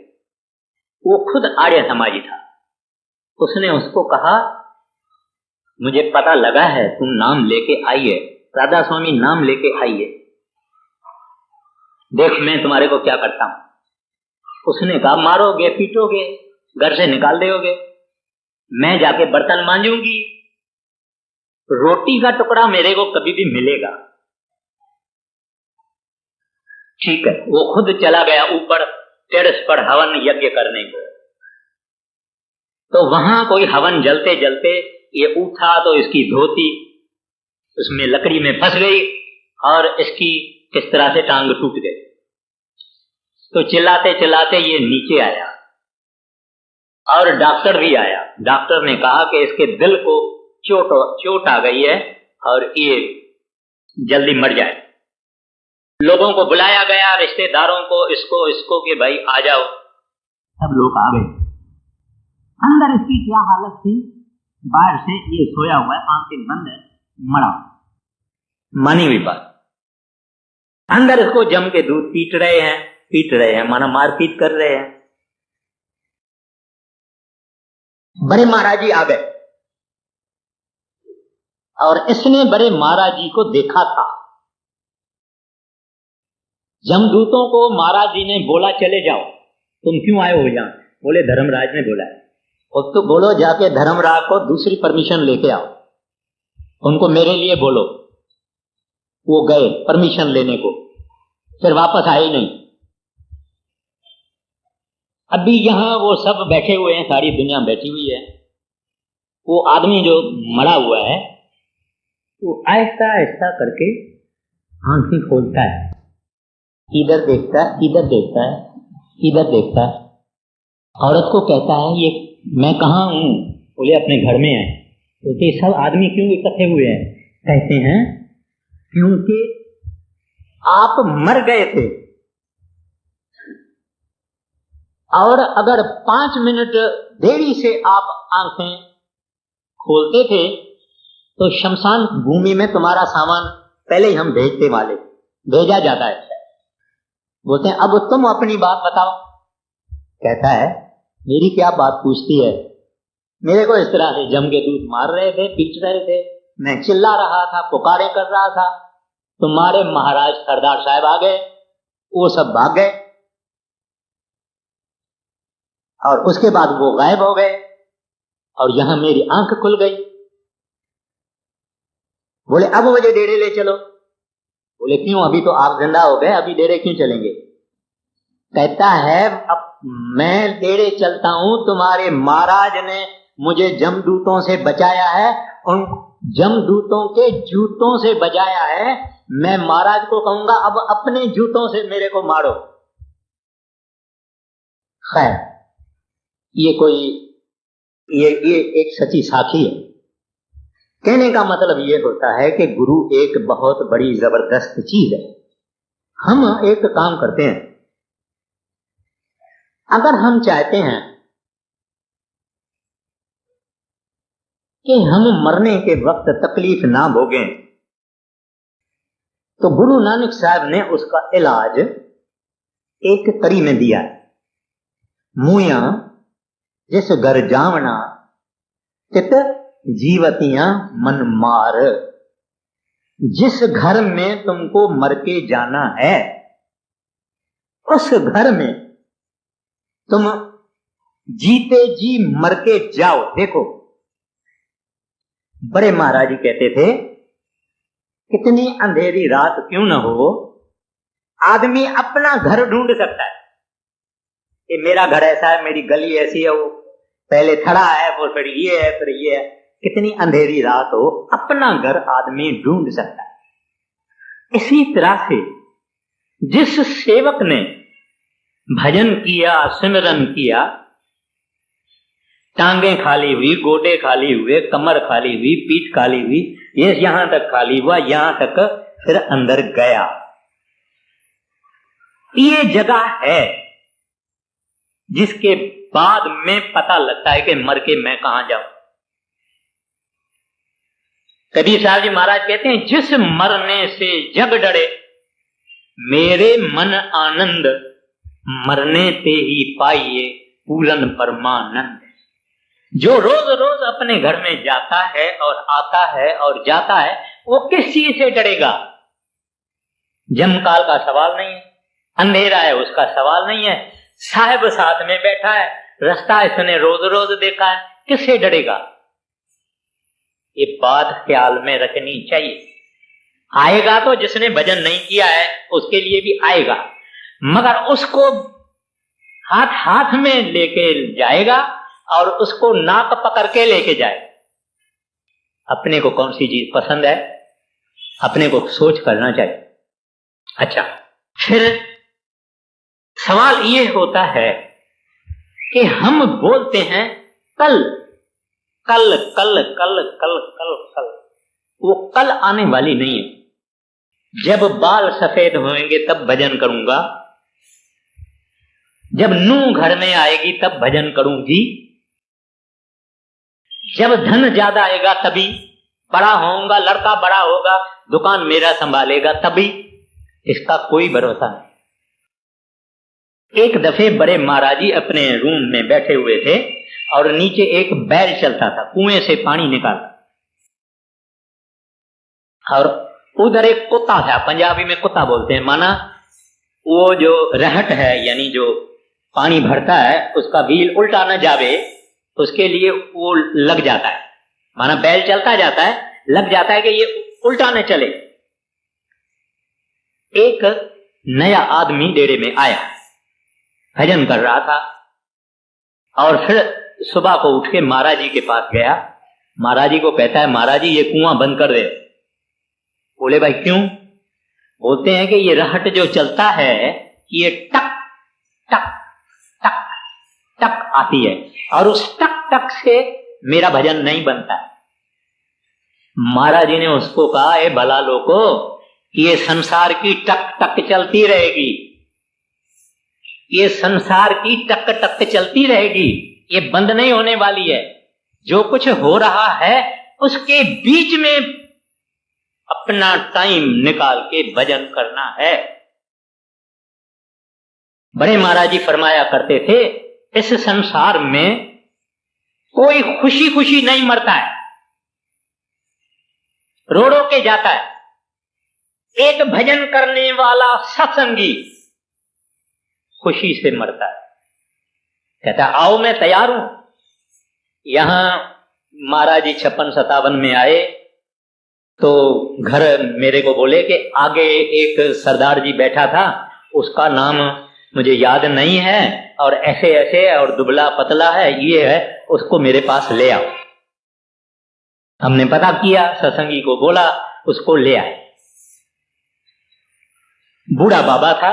S2: वो खुद आर्य समाजी था। उसने उसको कहा मुझे पता लगा है तुम नाम लेके आई है, राधा स्वामी नाम लेके आई है, देख मैं तुम्हारे को क्या करता हूं। उसने कहा मारोगे, पीटोगे, घर से निकाल दोगे, मैं जाके बर्तन मांजूंगी, रोटी का टुकड़ा मेरे को कभी भी मिलेगा। ठीक है, वो खुद चला गया ऊपर टेरेस पर हवन यज्ञ करने को। तो वहां कोई हवन जलते जलते ये उठा तो इसकी धोती उसमें लकड़ी में फंस गई और इसकी किस तरह से टांग टूट गई। तो चिल्लाते चिल्लाते ये नीचे आया और डॉक्टर भी आया। डॉक्टर ने कहा कि इसके दिल को चोट आ गई है और ये जल्दी मर जाए। लोगों को बुलाया गया, रिश्तेदारों को, इसको कि भाई आ जाओ। सब लोग आ गए। अंदर इसकी क्या हालत थी, बाहर से ये सोया हुआ है, आंखें बंद है, मरा। मानी हुई बात। अंदर इसको जम के दूध पीट रहे हैं, माना मारपीट कर रहे हैं। बड़े महाराज जी आ गए और इसने बड़े महाराज जी को देखा था। जमदूतों को महाराज जी ने बोला चले जाओ, तुम क्यों आए हो यहां? बोले धर्मराज ने बोला है। और तो बोलो जाके धर्मराज को दूसरी परमिशन लेके आओ, उनको मेरे लिए बोलो। वो गए परमिशन लेने को, फिर वापस आए नहीं। अभी यहां वो सब बैठे हुए हैं, सारी दुनिया बैठी हुई है। वो आदमी जो मरा हुआ है वो आहिस्ता आहिस्ता करके आंखें खोलता है, इधर देखता है, इधर देखता है, इधर देखता है। औरत को कहता है ये मैं कहाँ हूं? बोले अपने घर में है। बोलते सब आदमी क्यों इकट्ठे हुए हैं? कहते हैं क्योंकि आप मर गए थे और अगर 5 मिनट देरी से आप आंखें खोलते थे तो शमशान भूमि में तुम्हारा सामान पहले ही हम भेजा जाता है। बोलते हैं अब तुम अपनी बात बताओ। कहता है मेरी क्या बात पूछती है, मेरे को इस तरह से जम के दूध मार रहे थे, पीट रहे थे, मैं चिल्ला रहा था, पुकारे कर रहा था, तुम्हारे महाराज सरदार साहब आ गए, वो सब भाग गए और उसके बाद वो गायब हो गए और यहां मेरी आंख खुल गई। बोले अब मुझे डेरे ले चलो। बोले क्यों, अभी तो आप जिंदा हो गए, अभी डेरे क्यों चलेंगे? कहता है अब मैं डेरे चलता हूं, तुम्हारे महाराज ने मुझे जमदूतों से बचाया है, उन जमदूतों के जूतों से बचाया है। मैं महाराज को कहूंगा अब अपने जूतों से मेरे को मारो। खैर ये एक सच्ची साखी है। कहने का मतलब ये होता है कि गुरु एक बहुत बड़ी जबरदस्त चीज है। हम एक काम करते हैं, अगर हम चाहते हैं कि हम मरने के वक्त तकलीफ ना भोगें, तो गुरु नानक साहब ने उसका इलाज एक तरी में दिया है। मुया जिस घर जावना चित जीवतियां मन मार। जिस घर में तुमको मर के जाना है उस घर में तुम जीते जी मर के जाओ। देखो बड़े महाराज जी कहते थे कितनी अंधेरी रात क्यों न हो, आदमी अपना घर ढूंढ सकता है कि मेरा घर ऐसा है, मेरी गली ऐसी है, वो पहले खड़ा है, वो फिर ये है, फिर ये है। कितनी अंधेरी रात हो, अपना घर आदमी ढूंढ सकता है। इसी तरह से जिस सेवक ने भजन किया, सिमरन किया, टांगे खाली हुई, गोडे खाली हुए, कमर खाली हुई, पीठ खाली हुई, ये यहां तक खाली हुआ, यहां तक फिर अंदर गया, ये जगह है जिसके बाद में पता लगता है कि मर के मैं कहां जाऊं। कबीर साहब जी महाराज कहते हैं जिस मरने से जग डरे, मेरे मन आनंद मरने पे ही पाइए पूरन परमानंद। जो रोज रोज अपने घर में जाता है और आता है और जाता है, वो किस चीज से डरेगा? जमकाल का सवाल नहीं है, अंधेरा है उसका सवाल नहीं है, साहब साथ में बैठा है, रास्ता इसने रोज रोज देखा है, किससे डरेगा? ये बात ख्याल में रखनी चाहिए। आएगा तो जिसने भजन नहीं किया है उसके लिए भी आएगा, मगर उसको हाथ हाथ में लेके जाएगा और उसको नाक पकड़ के लेके जाए। अपने को कौन सी चीज पसंद है, अपने को सोच करना चाहिए। अच्छा, फिर सवाल ये होता है कि हम बोलते हैं कल कल कल कल कल कल कल, वो कल आने वाली नहीं है। जब बाल सफेद होंगे तब भजन करूंगा, जब नूह घर में आएगी तब भजन करूंगी, जब धन ज्यादा आएगा तभी, बड़ा होऊंगा, लड़का बड़ा होगा, दुकान मेरा संभालेगा तभी, इसका कोई भरोसा नहीं। एक दफे बड़े महाराज जी अपने रूम में बैठे हुए थे और नीचे एक बैल चलता था, कुएं से पानी निकालता, और उधर एक कुत्ता था, पंजाबी में कुत्ता बोलते हैं, माना वो जो रहट है यानी जो पानी भरता है उसका व्हील उल्टा न जावे उसके लिए वो लग जाता है, माना बैल चलता जाता है, लग जाता है कि ये उल्टा न चले। एक नया आदमी डेरे में आया, भजन कर रहा था और फिर सुबह को उठ के महाराज जी के पास गया। महाराज जी को कहता है महाराज जी ये कुआं बंद कर दे। बोले भाई क्यों? बोलते हैं कि ये रहट जो चलता है ये टक टक टक टक आती है और उस टक टक से मेरा भजन नहीं बनता। महाराज जी ने उसको कहा ए भला लोको, ये संसार की टक टक चलती रहेगी, ये संसार की टक टक चलती रहेगी, ये बंद नहीं होने वाली है। जो कुछ हो रहा है उसके बीच में अपना टाइम निकाल के भजन करना है। बड़े महाराज जी फरमाया करते थे, इस संसार में कोई खुशी खुशी नहीं मरता है, रो रो के जाता है। एक भजन करने वाला सत्संगी खुशी से मरता है। कहता आओ मैं तैयार हूं। यहां महाराज जी 56-57 में आए तो घर मेरे को बोले कि आगे एक सरदार जी बैठा था, उसका नाम मुझे याद नहीं है और ऐसे ऐसे और दुबला पतला है, ये है, उसको मेरे पास ले आओ। हमने पता किया, सत्संगी को बोला, उसको ले आए। बूढ़ा बाबा था,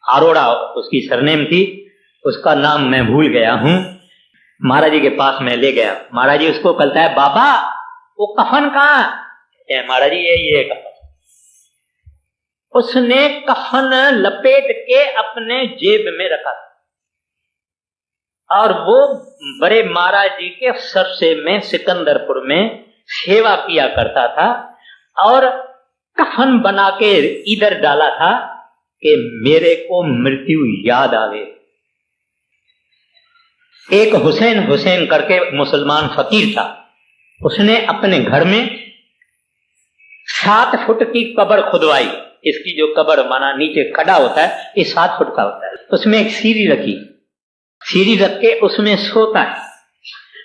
S2: अरोड़ा उसकी सरनेम थी, उसका नाम मैं भूल गया हूं। महाराज जी के पास मैं ले गया। महाराज जी उसको कहता है, बाबा वो कफन कहां है? महाराज जी ये कफन। उसने कफन लपेट के अपने जेब में रखा और वो बड़े महाराज जी के सरसे में सिकंदरपुर में सेवा किया करता था और कफन बना के इधर डाला था कि मेरे को मृत्यु याद आवे। एक हुसैन करके मुसलमान फकीर था, उसने अपने घर में 7 फुट की कब्र खुदवाई। इसकी जो कब्र माना नीचे खड़ा होता है, ये 7 फुट का होता है। उसमें एक सीढ़ी रखी, सीढ़ी रख के उसमें सोता है।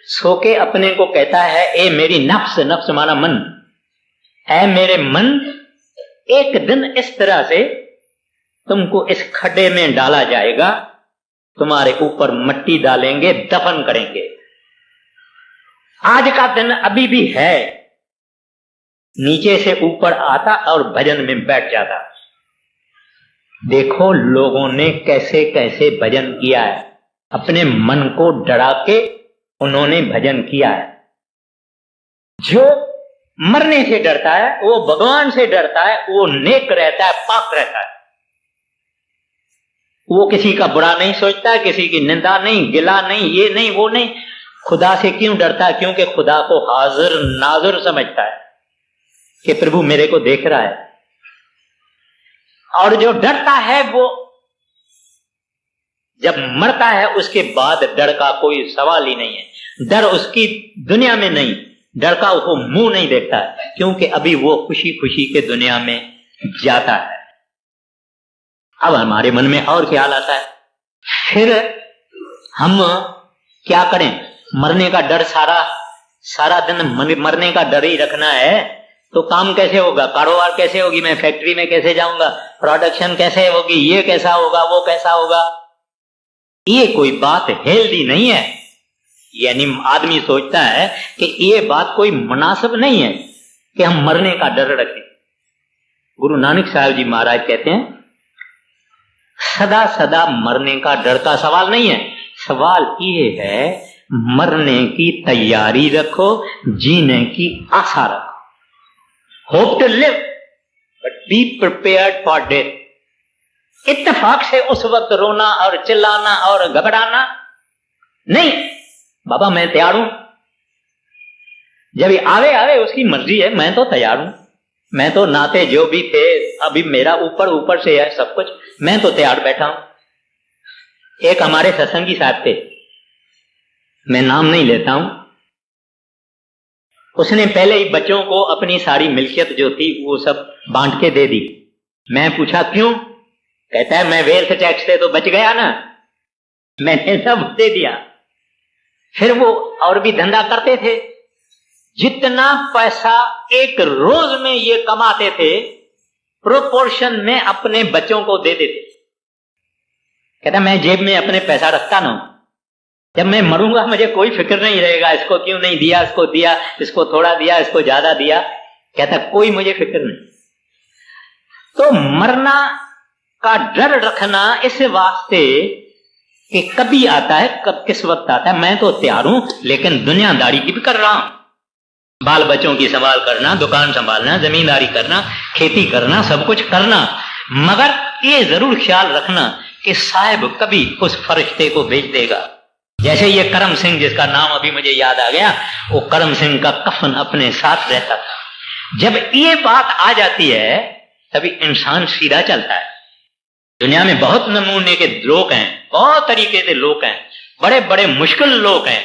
S2: सो के अपने को कहता है, ए मेरी नफ्स, नफ्स माना मन, ऐ मेरे मन, एक दिन इस तरह से तुमको इस खड्डे में डाला जाएगा, तुम्हारे ऊपर मिट्टी डालेंगे, दफन करेंगे। आज का दिन अभी भी है। नीचे से ऊपर आता और भजन में बैठ जाता। देखो लोगों ने कैसे कैसे भजन किया है, अपने मन को डरा के उन्होंने भजन किया है। जो मरने से डरता है, वो भगवान से डरता है, वो नेक रहता है, पाक रहता है। वो किसी का बुरा नहीं सोचता है, किसी की निंदा नहीं, गिला नहीं, ये नहीं, वो नहीं। खुदा से क्यों डरता है? क्योंकि खुदा को हाजिर नाजिर समझता है कि प्रभु मेरे को देख रहा है। और जो डरता है वो जब मरता है उसके बाद डर का कोई सवाल ही नहीं है। डर उसकी दुनिया में नहीं, डर का वो मुंह नहीं देखता है, क्योंकि अभी वो खुशी खुशी के दुनिया में जाता है। अब हमारे मन में और ख्याल आता है, फिर हम क्या करें? मरने का डर सारा दिन मरने का डर ही रखना है तो काम कैसे होगा? कारोबार कैसे होगी? मैं फैक्ट्री में कैसे जाऊंगा? प्रोडक्शन कैसे होगी? ये कैसा होगा, वो कैसा होगा? ये कोई बात हेल्दी नहीं है। यानी आदमी सोचता है कि ये बात कोई मुनासिब नहीं है कि हम मरने का डर रखें। गुरु नानक साहब जी महाराज कहते हैं, सदा सदा मरने का डर का सवाल नहीं है, सवाल ये है मरने की तैयारी रखो, जीने की आशा रखो। Hope to live but be prepared for death. इत्तेफाक से उस वक्त रोना और चिल्लाना और घबराना नहीं। बाबा मैं तैयार हूं, जब आवे आवे उसकी मर्जी है, मैं तो तैयार हूं। मैं तो नाते जो भी थे, अभी मेरा ऊपर से है सब कुछ, मैं तो तैयार बैठा हूं। एक हमारे सत्संगी साहब थे, मैं नाम नहीं लेता हूं, उसने पहले ही बच्चों को अपनी सारी मिल्कियत जो थी वो सब बांट के दे दी। मैं पूछा क्यों? कहता है मैं वेल्थ टैक्स से तो बच गया ना, मैंने सब दे दिया। फिर वो और भी धंधा करते थे, जितना पैसा एक रोज में ये कमाते थे प्रोपोर्शन में अपने बच्चों को दे देते। कहता मैं जेब में अपने पैसा रखता ना, जब मैं मरूंगा मुझे कोई फिक्र नहीं रहेगा, इसको क्यों नहीं दिया, इसको दिया, इसको थोड़ा दिया, इसको ज्यादा दिया। कहता कोई मुझे फिक्र नहीं। तो मरना का डर रखना इस वास्ते कि कभी आता है, कब किस वक्त आता है। मैं तो तैयार हूं, लेकिन दुनियादारी की भी कर रहा हूं। बाल बच्चों की संभाल करना, दुकान संभालना, जमींदारी करना, खेती करना, सब कुछ करना, मगर ये जरूर ख्याल रखना कि साहिब कभी उस फरिश्ते को भेज देगा जैसे ये करम सिंह, जिसका नाम अभी मुझे याद आ गया, वो करम सिंह का कफन अपने साथ रहता था। जब ये बात आ जाती है तभी इंसान सीधा चलता है। दुनिया में बहुत नमूने के लोग हैं, बहुत तरीके के लोग हैं, बड़े बड़े मुश्किल लोग हैं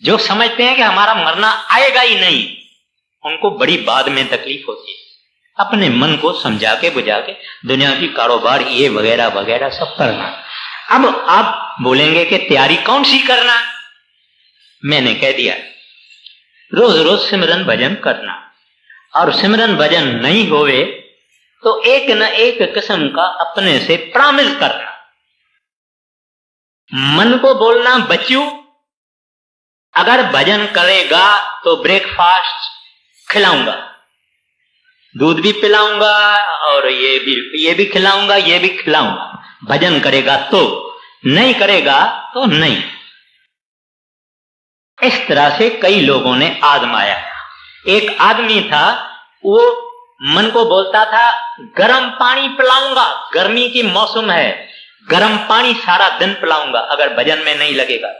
S2: जो समझते हैं कि हमारा मरना आएगा ही नहीं। उनको बड़ी बाद में तकलीफ होती है। अपने मन को समझा के बुझा के दुनिया की कारोबार ये वगैरह वगैरह सब करना। अब आप बोलेंगे कि तैयारी कौन सी करना, मैंने कह दिया रोज रोज सिमरन भजन करना, और सिमरन भजन नहीं होवे तो एक न एक किस्म का अपने से प्रॉमिस करना। मन को बोलना बच्चू अगर भजन करेगा तो ब्रेकफास्ट खिलाऊंगा, दूध भी पिलाऊंगा और ये भी खिलाऊंगा, ये भी खिलाऊंगा। भजन करेगा तो, नहीं करेगा तो नहीं। इस तरह से कई लोगों ने आजमाया। एक आदमी था, वो मन को बोलता था गर्म पानी पिलाऊंगा, गर्मी की मौसम है, गर्म पानी सारा दिन पिलाऊंगा अगर भजन में नहीं लगेगा।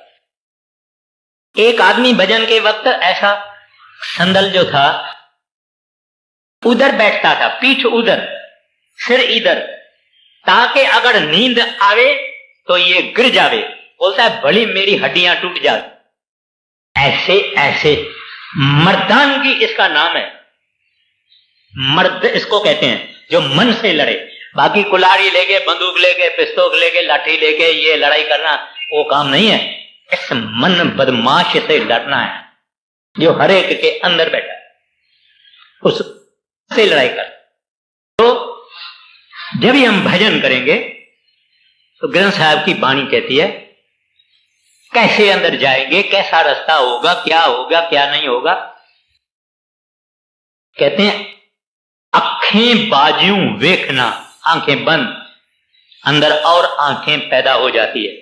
S2: एक आदमी भजन के वक्त ऐसा संदल जो था उधर बैठता था, पीठ उधर सिर इधर, ताकि अगर नींद आवे तो ये गिर जावे। बोलता है भली मेरी हड्डियां टूट जाए। ऐसे ऐसे मर्दानगी इसका नाम है। मर्द इसको कहते हैं जो मन से लड़े। बाकी कुल्हाड़ी लेके, बंदूक लेके, पिस्तौल लेके, लाठी लेके ये लड़ाई करना वो काम नहीं है। इस मन बदमाश से लड़ना है जो हर एक के अंदर बैठा है, उससे लड़ाई कर। तो जब भी हम भजन करेंगे तो ग्रंथ साहब की वाणी कहती है कैसे अंदर जाएंगे, कैसा रास्ता होगा, क्या नहीं होगा। कहते हैं अखें बाजू वेखना, आंखें बंद, अंदर और आंखें पैदा हो जाती है।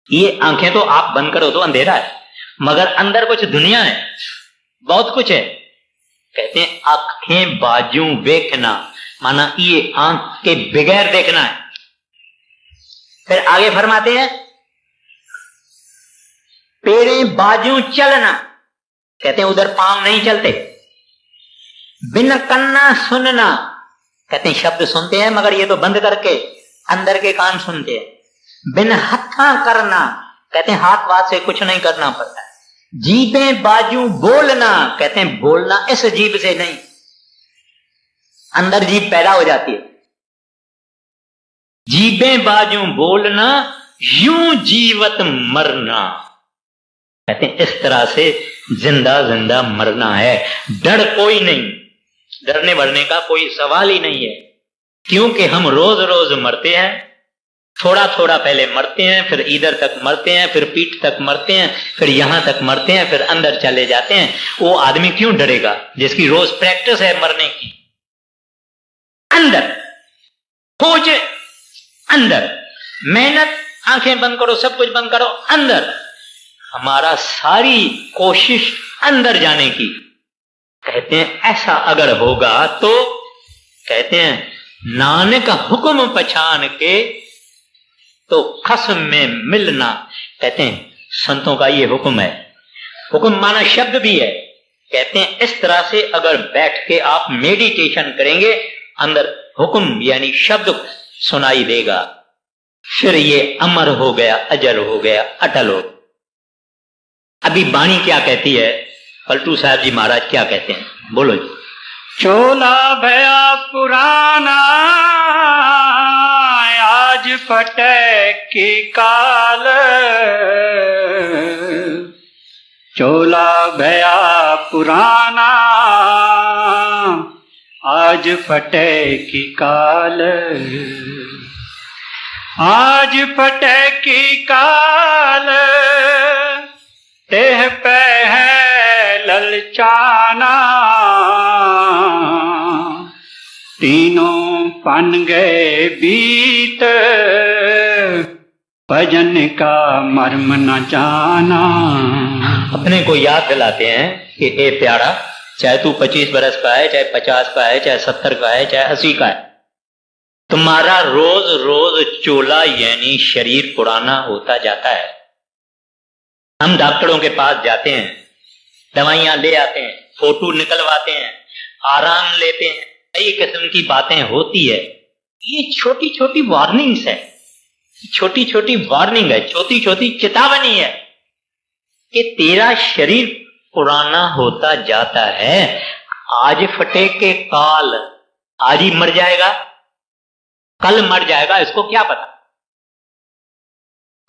S2: ये आंखें तो आप बंद करो तो अंधेरा है, मगर अंदर कुछ दुनिया है, बहुत कुछ है। कहते हैं आंखें बाजू वेखना, माना ये आंख के बगैर देखना है। फिर आगे फरमाते हैं पेरे बाजू चलना, कहते हैं उधर पांव नहीं चलते। बिन कन्ना सुनना, कहते हैं शब्द सुनते हैं मगर ये तो बंद करके अंदर के कान सुनते हैं। बिन हथा करना, कहते हैं हाथ वाथ से कुछ नहीं करना पड़ता है। जीभे बाजू बोलना, कहते हैं बोलना इस जीभ से नहीं, अंदर जीभ पैदा हो जाती है। जीभे बाजू बोलना, यूं जीवत मरना, कहते हैं इस तरह से जिंदा जिंदा मरना है। डर कोई नहीं, डरने मरने का कोई सवाल ही नहीं है, क्योंकि हम रोज रोज मरते हैं। थोड़ा थोड़ा पहले मरते हैं, फिर इधर तक मरते हैं, फिर पीठ तक मरते हैं, फिर यहां तक मरते हैं, फिर अंदर चले जाते हैं। वो आदमी क्यों डरेगा जिसकी रोज प्रैक्टिस है मरने की। अंदर खोज, अंदर मेहनत, आंखें बंद करो, सब कुछ बंद करो, अंदर। हमारा सारी कोशिश अंदर जाने की। कहते हैं ऐसा अगर होगा तो कहते हैं नानक हुक्म पहचान के तो खस्म में मिलना। कहते हैं संतों का ये हुक्म है। हुक्म माना शब्द भी है। कहते हैं इस तरह से अगर बैठ के आप मेडिटेशन करेंगे, अंदर हुक्म यानी शब्द सुनाई देगा, फिर ये अमर हो गया, अजर हो गया, अटल हो। अभी वाणी क्या कहती है, पलटू साहब जी महाराज क्या कहते हैं, बोलो जी।
S1: चोला भया पुराना आज फटे की काल, चोला भया पुराना आज फटे की काल, आज फटे की काल तेह पे है ललचाना, तीनों पन गए बीत भजन का मर्म न जाना।
S2: अपने को याद दिलाते हैं कि ए प्यारा, चाहे तू 25 बरस का है, चाहे 50 का है, चाहे 70 का है, चाहे 80 का है, तुम्हारा रोज रोज चोला यानी शरीर पुराना होता जाता है। हम डॉक्टरों के पास जाते हैं, दवाइयां ले आते हैं, फोटो निकलवाते हैं, आराम लेते हैं, कई किस्म की बातें होती है। ये छोटी छोटी वार्निंग्स है, छोटी छोटी वार्निंग है, छोटी छोटी चेतावनी है कि तेरा शरीर पुराना होता जाता है। आज फटे के काल, आज ही मर जाएगा, कल मर जाएगा, इसको क्या पता।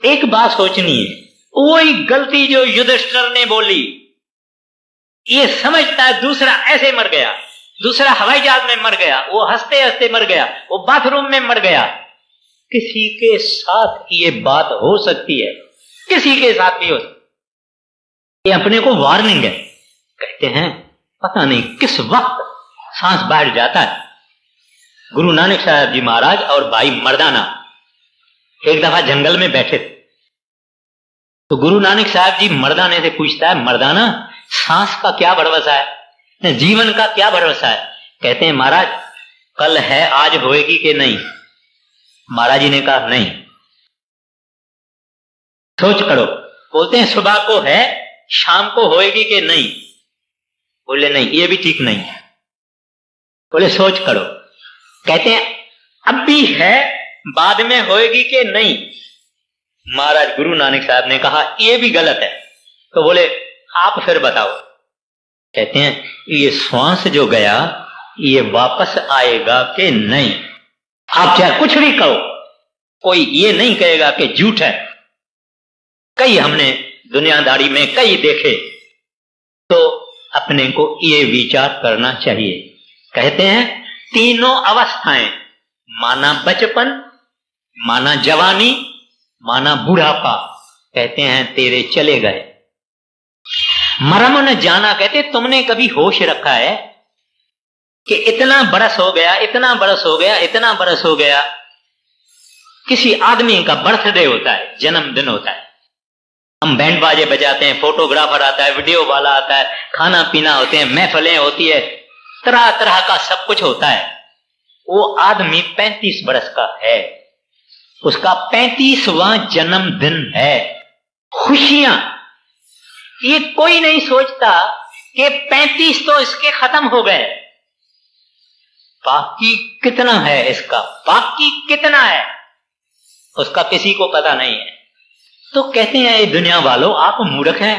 S2: एक बात सोचनी है, वही गलती जो युधिष्ठिर ने बोली, ये समझता है दूसरा ऐसे मर गया, दूसरा हवाई जहाज में मर गया, वो हंसते हंसते मर गया, वो बाथरूम में मर गया। किसी के साथ ये बात हो सकती है, किसी के साथ भी हो सकती है। ये अपने को वार्निंग है। कहते हैं पता नहीं किस वक्त सांस बाहर जाता है। गुरु नानक साहब जी महाराज और भाई मर्दाना एक दफा जंगल में बैठे थे, तो गुरु नानक साहब जी मर्दाने से पूछता है, मर्दाना सांस का क्या भरोसा है, जीवन का क्या भरोसा है? कहते हैं महाराज कल है, आज होएगी कि नहीं? महाराज जी ने कहा नहीं, सोच करो। बोलते हैं सुबह को है, शाम को होएगी कि नहीं? बोले नहीं, ये भी ठीक नहीं है। बोले सोच करो। कहते हैं अब भी है, बाद में होएगी कि नहीं? महाराज गुरु नानक साहब ने कहा ये भी गलत है। तो बोले आप फिर बताओ। कहते हैं ये श्वास जो गया ये वापस आएगा कि नहीं? आप चाहे कुछ भी कहो, कोई ये नहीं कहेगा कि झूठ है। कई हमने दुनियादारी में कई देखे, तो अपने को ये विचार करना चाहिए। कहते हैं तीनों अवस्थाएं, माना बचपन, माना जवानी, माना बुढ़ापा, कहते हैं तेरे चले गए। मरम न जाना, कहते तुमने कभी होश रखा है कि इतना बरस हो गया, इतना बरस हो गया, इतना बरस हो गया। किसी आदमी का बर्थडे होता है, जन्मदिन होता है, हम बैंड बाजे बजाते हैं, फोटोग्राफर आता है, वीडियो वाला आता है, खाना पीना होते हैं, महफिलें होती है, तरह तरह का सब कुछ होता है। वो आदमी 35 बरस का है, उसका 35वां जन्मदिन है। खुशियां, ये कोई नहीं सोचता कि 35 तो इसके खत्म हो गए, बाकी कितना है इसका, बाकी कितना है उसका किसी को पता नहीं है। तो कहते हैं ये दुनिया वालों आप मूर्ख हैं,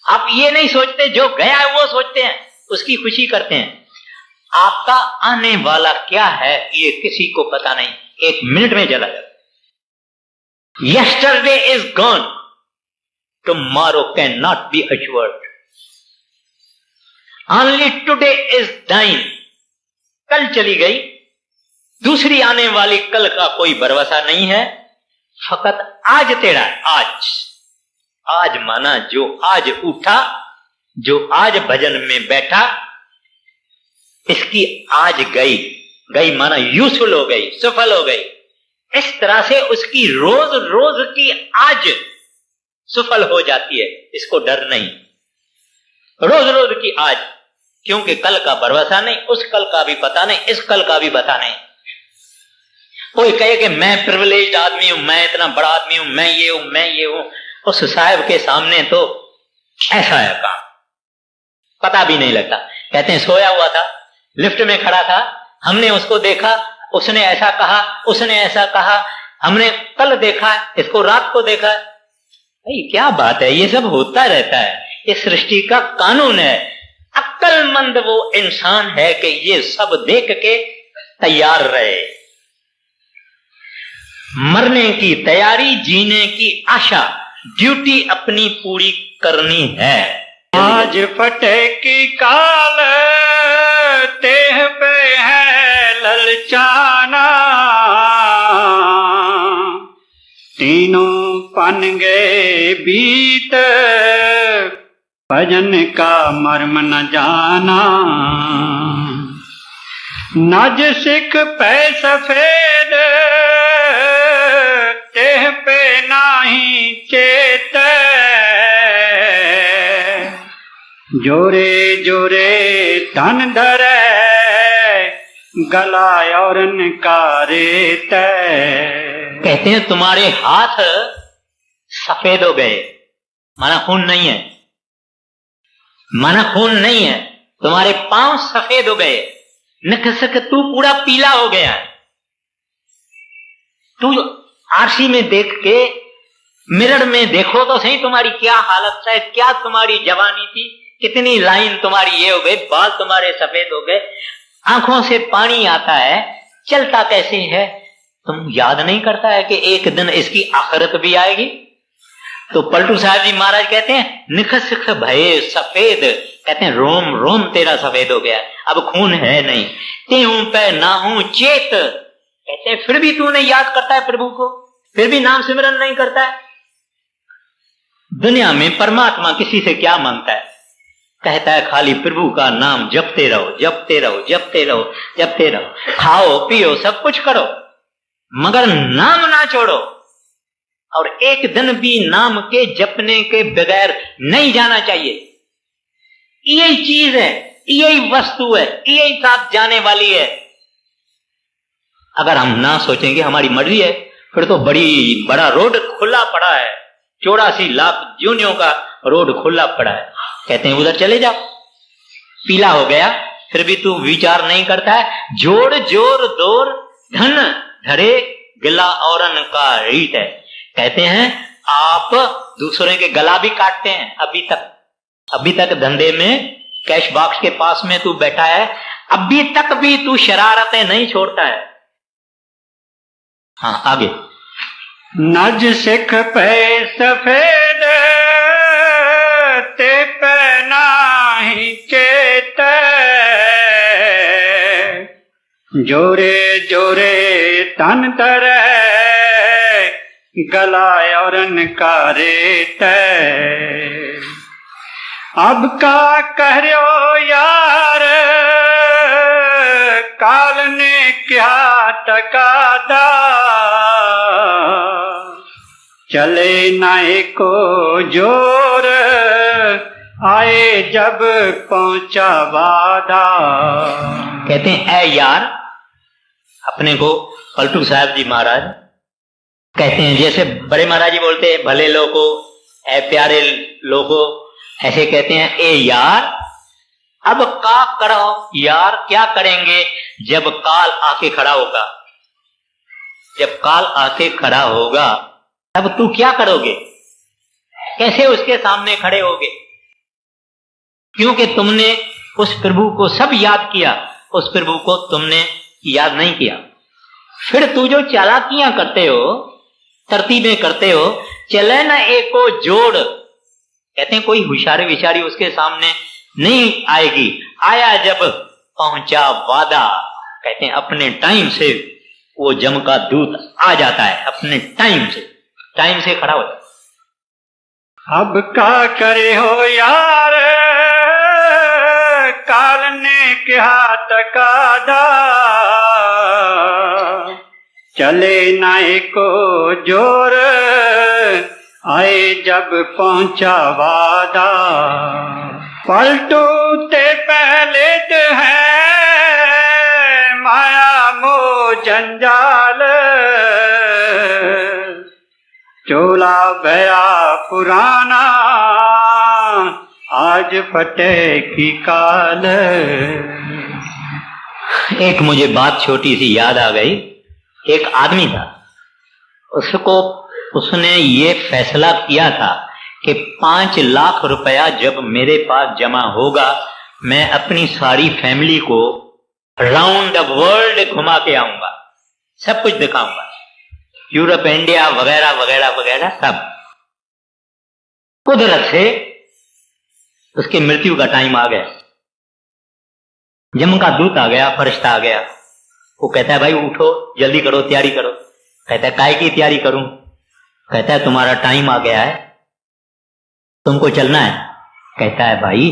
S2: आप ये नहीं सोचते, जो गया है वो सोचते हैं, उसकी खुशी करते हैं। आपका आने वाला क्या है ये किसी को पता नहीं, एक मिनट में चला जाता। Yesterday is gone, tomorrow cannot be assured. Only today is dying. कल चली गई, दूसरी आने वाली कल का कोई भरोसा नहीं है। फकत आज तेरा है, आज। आज माना जो आज उठा, जो आज भजन में बैठा, इसकी आज गई, गई माना यूजफुल हो गई, सफल हो गई। इस तरह से उसकी रोज रोज की आज सफल हो जाती है, इसको डर नहीं। रोज रोज की आज, क्योंकि कल का भरोसा नहीं, उस कल का भी पता नहीं, इस कल का भी पता नहीं। कोई कहे कि मैं प्रिविलेज्ड आदमी हूं, मैं इतना बड़ा आदमी हूं, मैं ये हूं, मैं ये हूं, उस साहब के सामने तो ऐसा है काम, पता भी नहीं लगता। कहते हैं सोया हुआ था, लिफ्ट में खड़ा था, हमने उसको देखा, उसने ऐसा कहा, उसने ऐसा कहा, हमने कल देखा, इसको रात को देखा। भाई क्या बात है, ये सब होता रहता है, ये सृष्टि का कानून है। अक्लमंद वो इंसान है कि ये सब देख के तैयार रहे। मरने की तैयारी, जीने की आशा, ड्यूटी अपनी पूरी करनी है।
S1: आज फटे की काल तेह पे है ललचाना, तीनों पन गए बीत भजन का मर्म न जाना। नज सिख पे सफेद तेह पे नाही चेत, जोरे जोरे तन धरे गला औरन का रेत।
S2: कहते हैं तुम्हारे हाथ सफेद हो गए, माना खून नहीं है, माना खून नहीं है। तुम्हारे पांव सफेद हो गए, नखसक तू पूरा पीला हो गया। तू आरसी में देख के, मिरर में देखो तो सही तुम्हारी क्या हालत है, क्या तुम्हारी जवानी थी, कितनी लाइन तुम्हारी ये हो गई, बाल तुम्हारे सफेद हो गए, आंखों से पानी आता है, चलता कैसे है। तुम याद नहीं करता है कि एक दिन इसकी आखिरत भी आएगी। तो पलटू साहब जी महाराज कहते हैं निखसक भये सफेद, कहते हैं रोम रोम तेरा सफेद हो गया, अब खून है नहीं। तेहू पे ना हूं चेत, कहते हैं फिर भी तू नहीं याद करता है प्रभु को, फिर भी नाम सिमरन नहीं करता है। दुनिया में परमात्मा किसी से क्या मांगता है, कहता है खाली प्रभु का नाम जपते रहो, जपते रहो, जपते रहो, जपते रहो, खाओ पियो सब कुछ करो, मगर नाम ना छोड़ो। और एक दिन भी नाम के जपने के बगैर नहीं जाना चाहिए। यही चीज है, यही वस्तु है, यही साथ जाने वाली है। अगर हम ना सोचेंगे हमारी मर्जी है, फिर तो बड़ा रोड खुला पड़ा है, 84 लाख जूनियों का रोड खुला पड़ा है। कहते हैं उधर चले जाओ। पीला हो गया फिर भी तू विचार नहीं करता है। जोड़ जोर दोर धन धरे गिला औरन का रीत है। कहते हैं आप दूसरे के गला भी काटते हैं। अभी तक धंधे में कैश बॉक्स के पास में तू बैठा है, अभी तक भी तू शरारतें नहीं छोड़ता है। हाँ आगे।
S1: नज सिख पे सफेद ते पे नाही चेत, जोरे जोरे तन तरे गला औरन का रेत। अब का कह रहो यार काल ने क्या टकादा, चले नाए को जोर आए जब पहुंचा वादा।
S2: कहते हैं ऐ यार, अपने को पलटू साहब जी महाराज कहते हैं, जैसे बड़े महाराज जी बोलते हैं भले लोगों, ऐ प्यारे लोगों, ऐसे कहते हैं ए यार अब का करो यार, क्या करेंगे जब काल आके खड़ा होगा। जब काल आके खड़ा होगा तब तू क्या करोगे, कैसे उसके सामने खड़े होगे। क्योंकि तुमने उस प्रभु को सब याद किया, उस प्रभु को तुमने याद नहीं किया। फिर तू जो चालाकियां करते हो, तरतीबें करते हो, चले न एको जोड़। कहते हैं कोई होशियारी विचारी उसके सामने नहीं आएगी। आया जब पहुंचा वादा, कहते हैं अपने टाइम से वो जम का दूत आ जाता है, अपने टाइम से खड़ा हो जाता है।
S1: अब का करे हो यार काल ने क्या तकादा, चले नाए को जोर आए जब पहुंचा वादा। पलटू ते पहले है माया मोह जंजाल, चोला भया पुराना आज फटे की काल।
S2: एक मुझे बात छोटी सी याद आ गई। एक आदमी था, उसने ये फैसला किया था कि 5 लाख रुपया जब मेरे पास जमा होगा मैं अपनी सारी फैमिली को राउंड द वर्ल्ड घुमा के आऊंगा, सब कुछ दिखाऊंगा, यूरोप, इंडिया वगैरह वगैरह वगैरह सब। कुदरत से उसकी मृत्यु का टाइम आ गया, जम का दूत आ गया, फरिश्ता आ गया। वो कहता है भाई उठो, जल्दी करो, तैयारी करो। कहता है काय की तैयारी करूं? कहता है तुम्हारा टाइम आ गया है, तुमको चलना है। कहता है भाई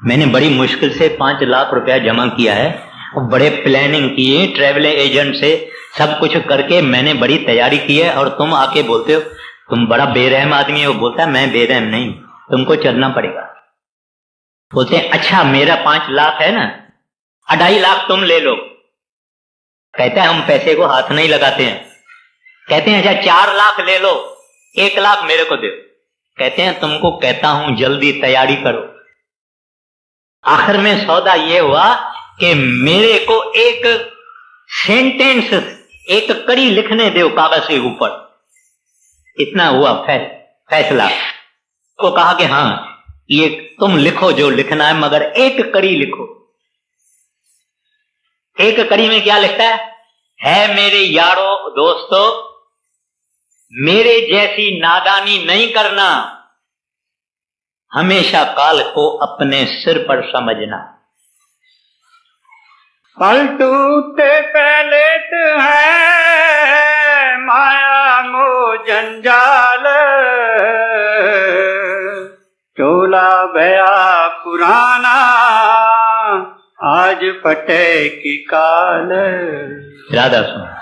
S2: मैंने बड़ी मुश्किल से 5 लाख रुपया जमा किया है, और बड़े प्लानिंग किए, ट्रेवल एजेंट से सब कुछ करके मैंने बड़ी तैयारी की है, और तुम आके बोलते हो तुम बड़ा बेरहम आदमी हो। बोलता है मैं बेरहम नहीं, तुमको चलना पड़ेगा। बोलते हैं अच्छा मेरा 5 लाख है ना, 2.5 लाख तुम ले लो। कहता है हम पैसे को हाथ नहीं लगाते हैं। कहते हैं अच्छा 4 लाख ले लो, 1 लाख मेरे को दो। कहते हैं तुमको कहता हूं जल्दी तैयारी करो। आखिर में सौदा ये हुआ कि मेरे को एक सेंटेंस, एक कड़ी लिखने दो कागज के ऊपर। इतना हुआ फैसला। को कहा कि हाँ ये तुम लिखो जो लिखना है, मगर एक कड़ी लिखो। एक कड़ी में क्या लिखता है मेरे यारों दोस्तों, मेरे जैसी नादानी नहीं करना, हमेशा काल को अपने सिर पर समझना।
S1: फल टूटते पहले तो है माया मोह जंजाल, चोला भया पुराना आज फटे की काल।
S2: राधा सुन।